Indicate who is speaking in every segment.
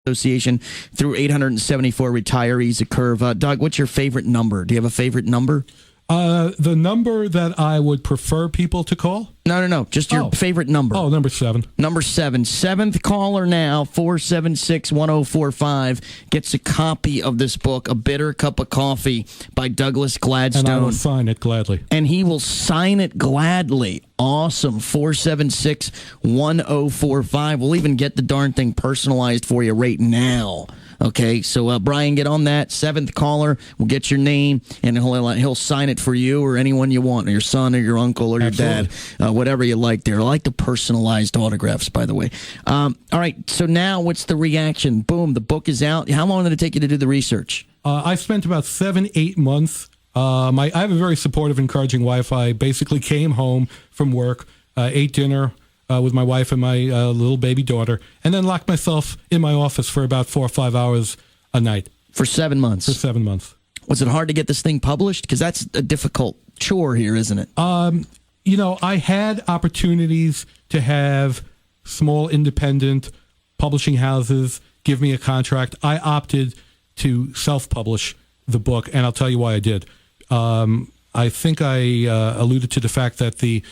Speaker 1: Association through 874 retirees, a curve. Doug, what's your favorite number? Do you have a favorite number?
Speaker 2: The number that I would prefer people to call?
Speaker 1: No. Just your favorite number.
Speaker 2: Oh, number 7.
Speaker 1: Number 7. Seventh caller now, 476-1045, gets a copy of this book, A Bitter Cup of Coffee by Douglas Gladstone.
Speaker 2: And I will sign it gladly.
Speaker 1: And he will sign it gladly. Awesome. 476-1045. We'll even get the darn thing personalized for you right now. Okay, so Brian, get on that. 7th caller will get your name, and he'll sign it for you or anyone you want, or your son or your uncle or your dad, whatever you like there. I like the personalized autographs, by the way. All right, so now what's the reaction? Boom, the book is out. How long did it take you to do the research?
Speaker 2: I spent about 7-8 months. I have a very supportive, encouraging wife. I basically came home from work, ate dinner with my wife and my little baby daughter, and then locked myself in my office for about 4 or 5 hours a night.
Speaker 1: For 7 months?
Speaker 2: For 7 months.
Speaker 1: Was it hard to get this thing published? Because that's a difficult chore here, isn't it?
Speaker 2: I had opportunities to have small independent publishing houses give me a contract. I opted to self-publish the book, and I'll tell you why I did. I think I alluded to the fact that the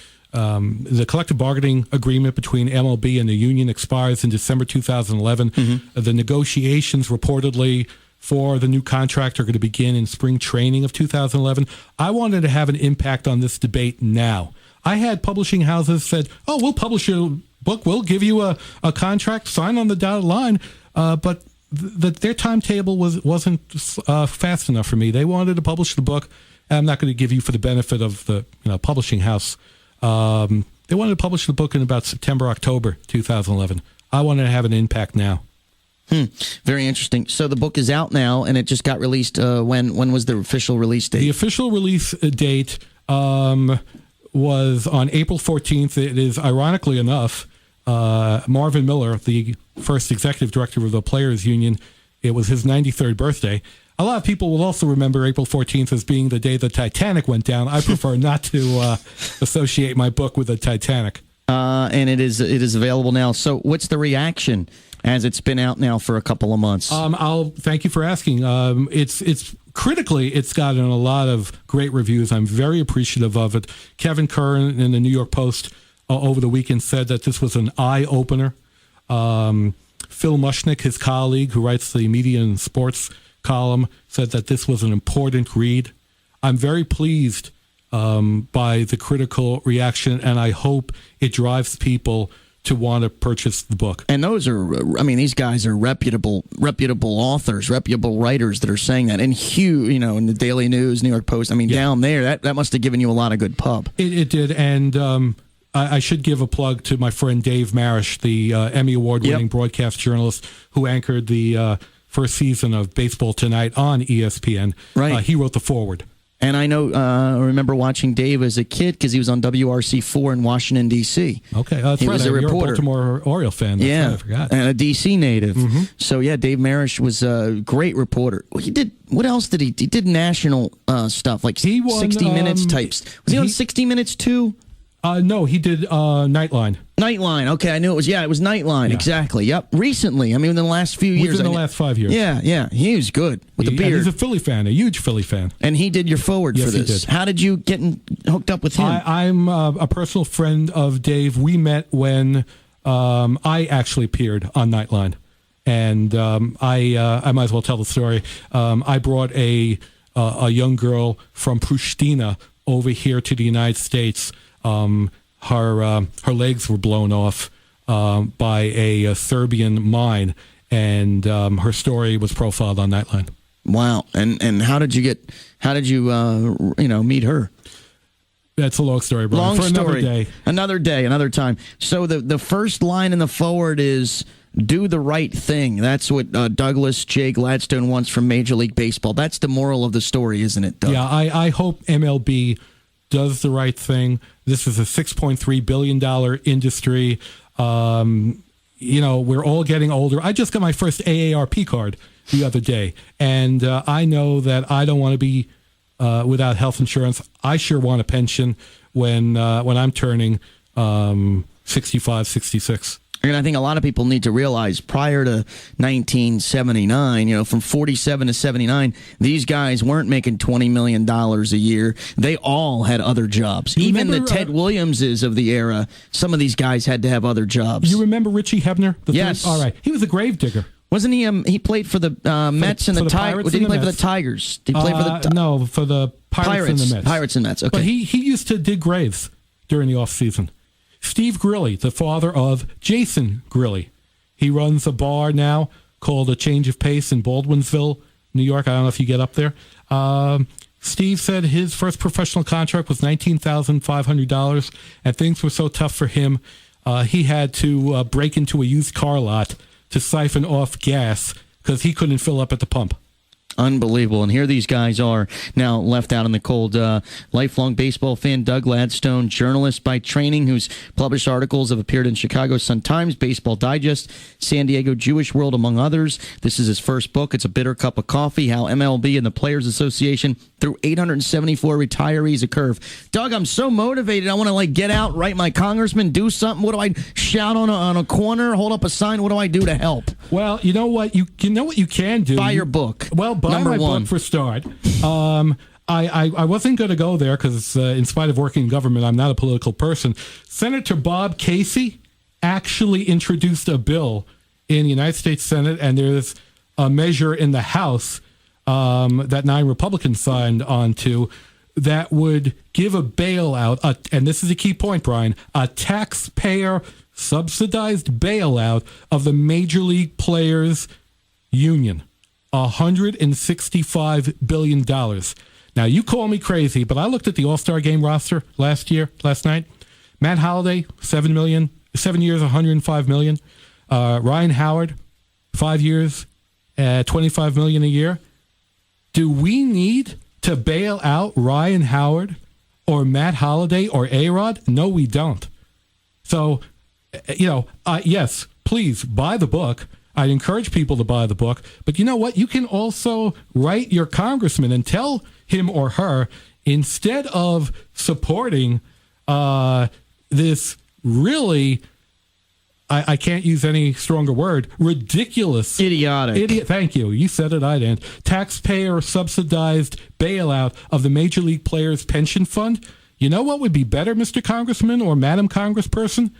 Speaker 2: collective bargaining agreement between MLB and the union expires in December 2011. Mm-hmm. The negotiations reportedly for the new contract are going to begin in spring training of 2011. I wanted to have an impact on this debate now. I had publishing houses said, "Oh, we'll publish your book. We'll give you a contract, sign on the dotted line." But their timetable wasn't fast enough for me. They wanted to publish the book. I'm not going to give you for the benefit of the publishing house. They wanted to publish the book in about September, October 2011. I wanted to have an impact now.
Speaker 1: Very interesting. So the book is out now, and it just got released. When was the official release date?
Speaker 2: The official release date was on April 14th. It is, ironically enough, Marvin Miller, the first executive director of the Players Union, it was his 93rd birthday. A lot of people will also remember April 14th as being the day the Titanic went down. I prefer not to associate my book with the Titanic.
Speaker 1: And it is available now. So what's the reaction as it's been out now for a couple of months?
Speaker 2: I'll thank you for asking. It's critically, it's gotten a lot of great reviews. I'm very appreciative of it. Kevin Curran in the New York Post over the weekend said that this was an eye-opener. Phil Mushnick, his colleague who writes the media and sports column, said that this was an important read. I'm very pleased by the critical reaction, and I hope it drives people to want to purchase the book.
Speaker 1: And those are, these guys are reputable authors, reputable writers that are saying that. And Hugh, in the Daily News, New York Post, down there, that must have given you a lot of good pub.
Speaker 2: It did, and I should give a plug to my friend Dave Marish, the Emmy Award-winning broadcast journalist who anchored the first season of Baseball Tonight on ESPN.
Speaker 1: Right.
Speaker 2: He wrote the foreword.
Speaker 1: And I know, I remember watching Dave as a kid because he was on WRC4 in Washington, D.C.
Speaker 2: Okay, that's
Speaker 1: he
Speaker 2: right.
Speaker 1: was a reporter.
Speaker 2: You're a Baltimore Oriole fan. That's right, I forgot.
Speaker 1: And a D.C. native.
Speaker 2: Mm-hmm.
Speaker 1: So, Dave Marish was a great reporter. He did, what else did he do? He did national stuff, like
Speaker 2: he won,
Speaker 1: 60 Minutes types. Was he on 60 Minutes too?
Speaker 2: No, he did Nightline.
Speaker 1: Nightline. Okay, I knew it was. Yeah, it was Nightline. Yeah. Exactly. Yep. Recently, in the last few years.
Speaker 2: Within the last 5 years.
Speaker 1: Yeah. He was good with the beard.
Speaker 2: He's a Philly fan, a huge Philly fan.
Speaker 1: And he did your forward for this.
Speaker 2: He did.
Speaker 1: How did you get hooked up with him?
Speaker 2: I'm a personal friend of Dave. We met when I actually appeared on Nightline. And I might as well tell the story. I brought a young girl from Pristina over here to the United States. Her legs were blown off by a Serbian mine, and her story was profiled on Nightline.
Speaker 1: Wow! And how did you meet her?
Speaker 2: That's a long story, Brian.
Speaker 1: Long
Speaker 2: for
Speaker 1: story.
Speaker 2: Another day,
Speaker 1: another time. So the first line in the forward is "Do the right thing." That's what Douglas J. Gladstone wants from Major League Baseball. That's the moral of the story, isn't it, Doug?
Speaker 2: Yeah, I hope MLB does the right thing. This is a $6.3 billion industry. We're all getting older. I just got my first AARP card the other day, and I know that I don't want to be without health insurance. I sure want a pension when I'm turning 65, 66.
Speaker 1: And I think a lot of people need to realize prior to 1979, from 47 to 79, these guys weren't making $20 million a year. They all had other jobs. Even the Ted Williamses of the era, some of these guys had to have other jobs.
Speaker 2: You remember Richie Hebner?
Speaker 1: Yes.
Speaker 2: All right. He was a gravedigger.
Speaker 1: Wasn't he? He played for the Mets and the Tigers. Did he play for the Tigers? Did he play for the
Speaker 2: No, for the Pirates and the Mets.
Speaker 1: Pirates and Mets. Okay.
Speaker 2: But he used to dig graves during the off season. Steve Grilly, the father of Jason Grilly, he runs a bar now called A Change of Pace in Baldwinsville, New York. I don't know if you get up there. Steve said his first professional contract was $19,500, and things were so tough for him, he had to break into a used car lot to siphon off gas because he couldn't fill up at the pump.
Speaker 1: Unbelievable. And here these guys are now left out in the cold. Lifelong baseball fan Doug Gladstone, journalist by training, whose published articles have appeared in Chicago Sun-Times, Baseball Digest, San Diego Jewish World, among others. This is his first book. It's A Bitter Cup of Coffee, How MLB and the Players Association threw 874 retirees a curve. Doug, I'm so motivated. I want to get out, write my congressman, do something. What do I shout on a corner, hold up a sign? What do I do to help?
Speaker 2: Well, you know what you can do.
Speaker 1: Buy your book.
Speaker 2: Well, buy my book for a start. I wasn't going to go there because in spite of working in government, I'm not a political person. Senator Bob Casey actually introduced a bill in the United States Senate, and there's a measure in the House that 9 Republicans signed on to that would give a bailout, and this is a key point, Brian, a taxpayer subsidized bailout of the Major League Players Union. $165 billion. Now, you call me crazy, but I looked at the All-Star Game roster last night. Matt Holliday, $7 million, 7 years, $105 million. Ryan Howard, 5 years, $25 million a year. Do we need to bail out Ryan Howard or Matt Holliday or A-Rod? No, we don't. So, yes, please buy the book. I'd encourage people to buy the book. But you know what? You can also write your congressman and tell him or her, instead of supporting this really, I can't use any stronger word, ridiculous.
Speaker 1: Idiotic.
Speaker 2: Thank you. You said it, I didn't. Taxpayer-subsidized bailout of the Major League Players Pension Fund. You know what would be better, Mr. Congressman or Madam Congressperson?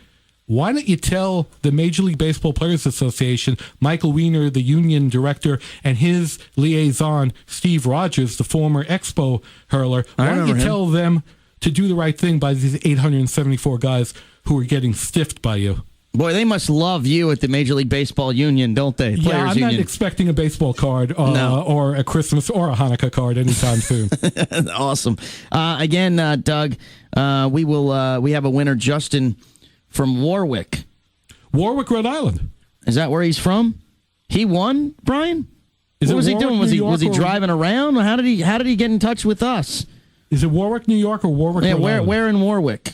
Speaker 2: Why don't you tell the Major League Baseball Players Association, Michael Weiner, the union director, and his liaison, Steve Rogers, the former Expo hurler, why don't you tell them to do the right thing by these 874 guys who are getting stiffed by you?
Speaker 1: Boy, they must love you at the Major League Baseball Union, don't they?
Speaker 2: Yeah, I'm not expecting a baseball card or a Christmas or a Hanukkah card anytime soon.
Speaker 1: Awesome. Again, Doug, we have a winner, Justin from Warwick, Rhode Island. Is that where he's from? He won, Brian? What was he doing? Was he driving around? How did he get in touch with us?
Speaker 2: Is it Warwick, New York, or Warwick? Rhode Island?
Speaker 1: Where in Warwick?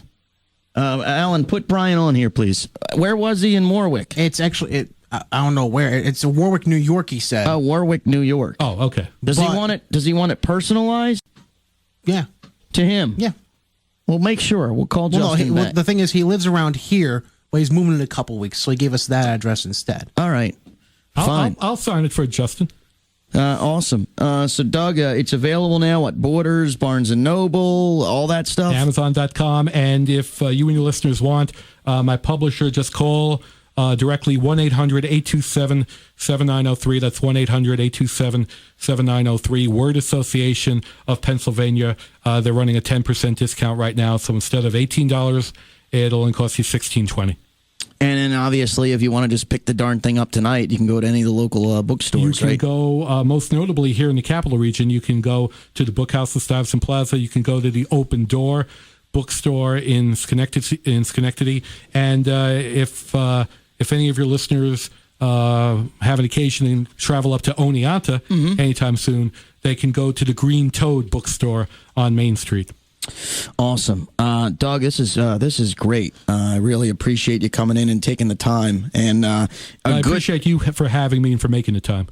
Speaker 1: Alan, put Brian on here, please. Where was he in Warwick?
Speaker 3: It's actually I don't know where. It's Warwick, New York. He said.
Speaker 1: Oh, Warwick, New York.
Speaker 2: Oh, okay.
Speaker 1: Does he want it personalized?
Speaker 3: Yeah.
Speaker 1: To him.
Speaker 3: Yeah.
Speaker 1: We'll make sure. We'll call Justin back.
Speaker 3: The thing is, he lives around here, but he's moving in a couple weeks, so he gave us that address instead.
Speaker 1: All right. Fine.
Speaker 2: I'll sign it for Justin.
Speaker 1: Awesome. So, Doug, it's available now at Borders, Barnes & Noble, all that stuff?
Speaker 2: Amazon.com. And if you and your listeners want, my publisher, just call directly 1-800-827-7903. That's 1-800-827-7903. Word Association of Pennsylvania. They're running a 10% discount right now. So instead of $18, it'll only cost you $16.20.
Speaker 1: And then, obviously, if you want to just pick the darn thing up tonight, you can go to any of the local bookstores,
Speaker 2: right? You can go, most notably here in the capital region, you can go to the Bookhouse of Stuyvesant Plaza. You can go to the Open Door bookstore in Schenectady. And if any of your listeners have an occasion and travel up to Oneonta anytime soon, they can go to the Green Toad bookstore on Main Street.
Speaker 1: Awesome. Doug, this is great. I really appreciate you coming in and taking the time. And
Speaker 2: I appreciate you for having me and for making the time.